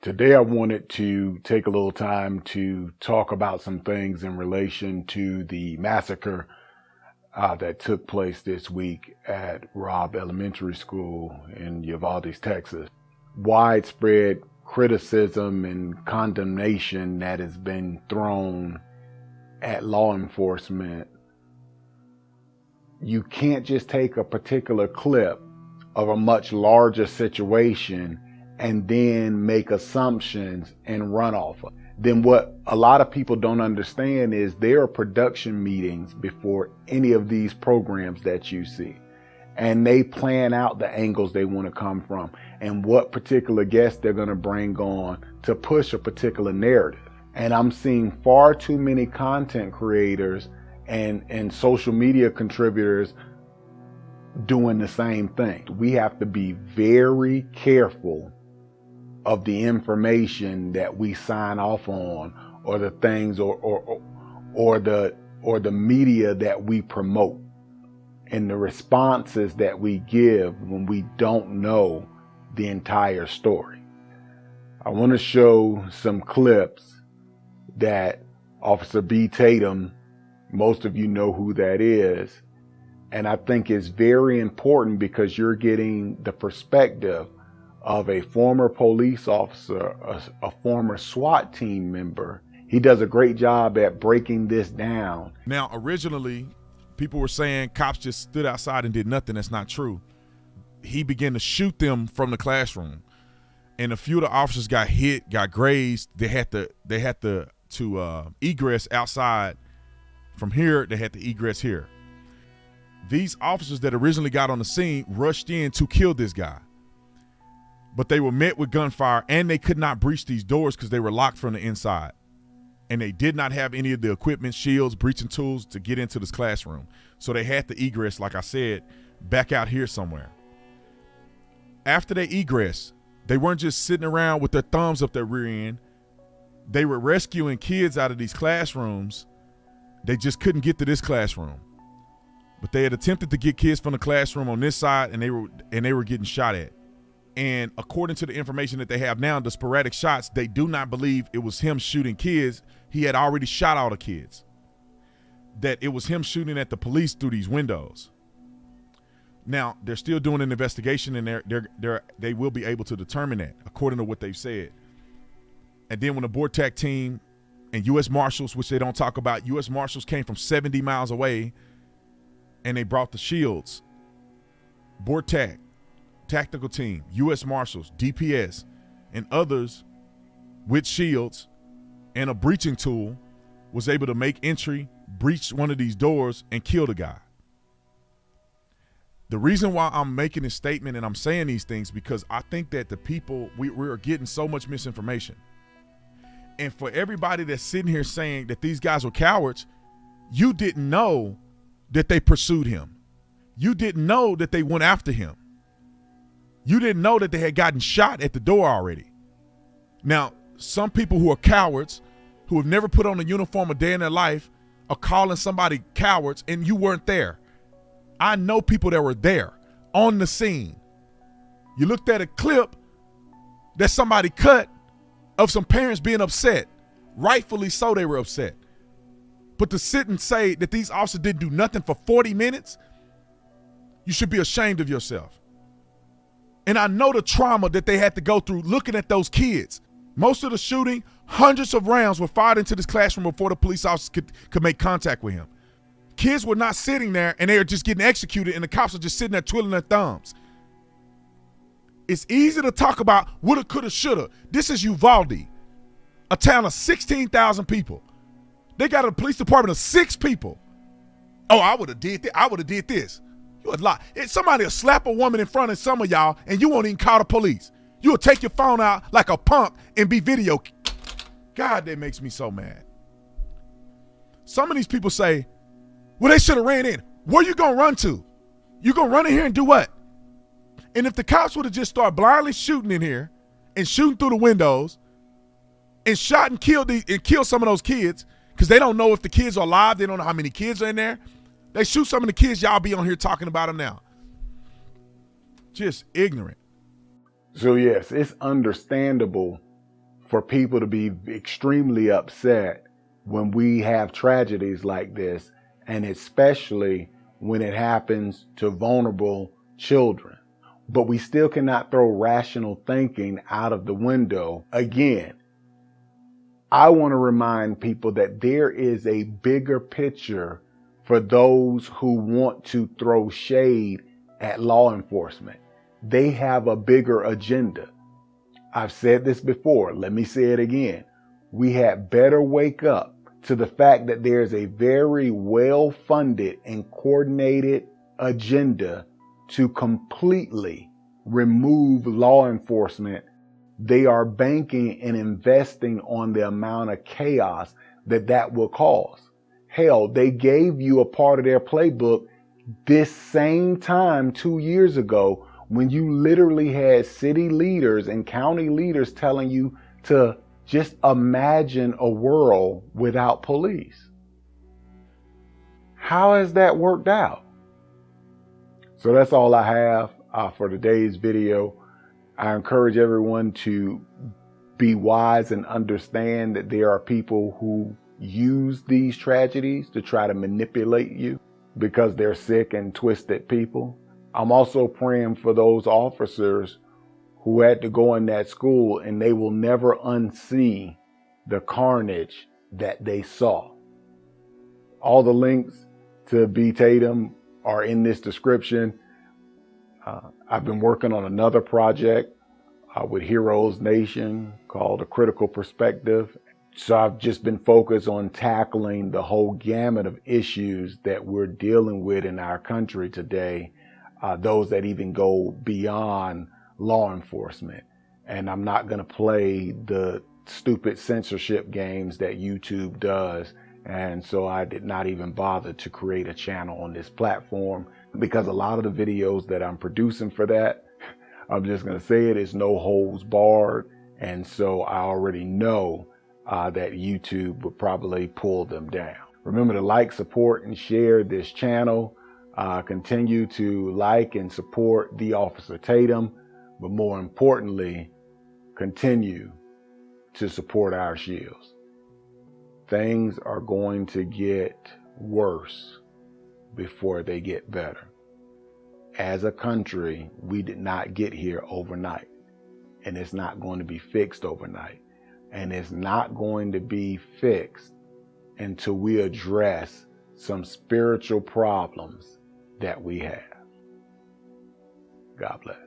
Today I wanted to take a little time to talk about some things in relation to the massacre that took place this week at Robb Elementary School in Uvalde, Texas. Widespread criticism and condemnation that has been thrown at law enforcement. You can't just take a particular clip of a much larger situation and then make assumptions and run off of it. Then what a lot of people don't understand is there are production meetings before any of these programs that you see. And they plan out the angles they want to come from and what particular guests they're going to bring on to push a particular narrative. And I'm seeing far too many content creators and social media contributors doing the same thing. We have to be very careful of the information that we sign off on, or the things or the media that we promote, and the responses that we give when we don't know the entire story. I want to show some clips that Officer B. Tatum, most of you know who that is, and I think it's very important because you're getting the perspective of a former police officer, a former SWAT team member. He does a great job at breaking this down. Now, originally, people were saying cops just stood outside and did nothing. That's not true. He began to shoot them from the classroom, and a few of the officers got hit, got grazed. They had to egress outside from here. They had to egress here. These officers that originally got on the scene rushed in to kill this guy. But they were met with gunfire, and they could not breach these doors because they were locked from the inside. And they did not have any of the equipment, shields, breaching tools to get into this classroom. So they had to egress, like I said, back out here somewhere. After they egress, they weren't just sitting around with their thumbs up their rear end. They were rescuing kids out of these classrooms. They just couldn't get to this classroom. But they had attempted to get kids from the classroom on this side, and they were getting shot at. And according to the information that they have now, the sporadic shots, they do not believe it was him shooting kids. He had already shot all the kids. That it was him shooting at the police through these windows. Now, they're still doing an investigation, and they will be able to determine that, according to what they've said. And then when the BORTAC team and U.S. Marshals, which they don't talk about, U.S. Marshals came from 70 miles away, and they brought the shields. BORTAC, tactical team, U.S. Marshals, DPS, and others with shields and a breaching tool was able to make entry, breach one of these doors, and kill the guy. The reason why I'm making this statement and I'm saying these things because I think that the people, we're getting so much misinformation. And for everybody that's sitting here saying that these guys were cowards, you didn't know that they pursued him. You didn't know that they went after him. You didn't know that they had gotten shot at the door already. Now, some people who are cowards, who have never put on a uniform a day in their life, are calling somebody cowards, and you weren't there. I know people that were there on the scene. You looked at a clip that somebody cut of some parents being upset. Rightfully so, they were upset. But to sit and say that these officers didn't do nothing for 40 minutes, you should be ashamed of yourself. And I know the trauma that they had to go through looking at those kids. Most of the shooting, hundreds of rounds were fired into this classroom before the police officers could make contact with him. Kids were not sitting there and they were just getting executed, and the cops are just sitting there twiddling their thumbs. It's easy to talk about woulda, coulda, shoulda. This is Uvalde, a town of 16,000 people. They got a police department of 6 people. Oh, I would have did this. I would have did this. You would lie. Somebody will slap a woman in front of some of y'all and you won't even call the police. You will take your phone out like a punk and be video. God, that makes me so mad. Some of these people say, well, they should have ran in. Where you going to run to? You going to run in here and do what? And if the cops would have just started blindly shooting in here and shooting through the windows and shot and killed some of those kids, because they don't know if the kids are alive. They don't know how many kids are in there. They shoot some of the kids. Y'all be on here talking about them now. Just ignorant. So yes, it's understandable for people to be extremely upset when we have tragedies like this, and especially when it happens to vulnerable children. But we still cannot throw rational thinking out of the window. Again, I want to remind people that there is a bigger picture for those who want to throw shade at law enforcement. They have a bigger agenda. I've said this before. Let me say it again. We had better wake up to the fact that there's a very well-funded and coordinated agenda to completely remove law enforcement. They are banking and investing on the amount of chaos that will cause. Hell, they gave you a part of their playbook this same time 2 years ago when you literally had city leaders and county leaders telling you to just imagine a world without police. How has that worked out? So that's all I have for today's video. I encourage everyone to be wise and understand that there are people who use these tragedies to try to manipulate you because they're sick and twisted people. I'm also praying for those officers who had to go in that school and they will never unsee the carnage that they saw. All the links to S.W.A.T. Tatum are in this description. I've been working on another project with Heroes Nation called A Critical Perspective. So I've just been focused on tackling the whole gamut of issues that we're dealing with in our country today, those that even go beyond law enforcement. And I'm not going to play the stupid censorship games that YouTube does. And so I did not even bother to create a channel on this platform because a lot of the videos that I'm producing for that, I'm just going to say it, is no holds barred. And so I already know that YouTube would probably pull them down. Remember to like, support, and share this channel. Continue to like and support The Officer Tatum, but more importantly, continue to support our shields. Things are going to get worse before they get better. As a country, we did not get here overnight, and it's not going to be fixed overnight. And it's not going to be fixed until we address some spiritual problems that we have. God bless.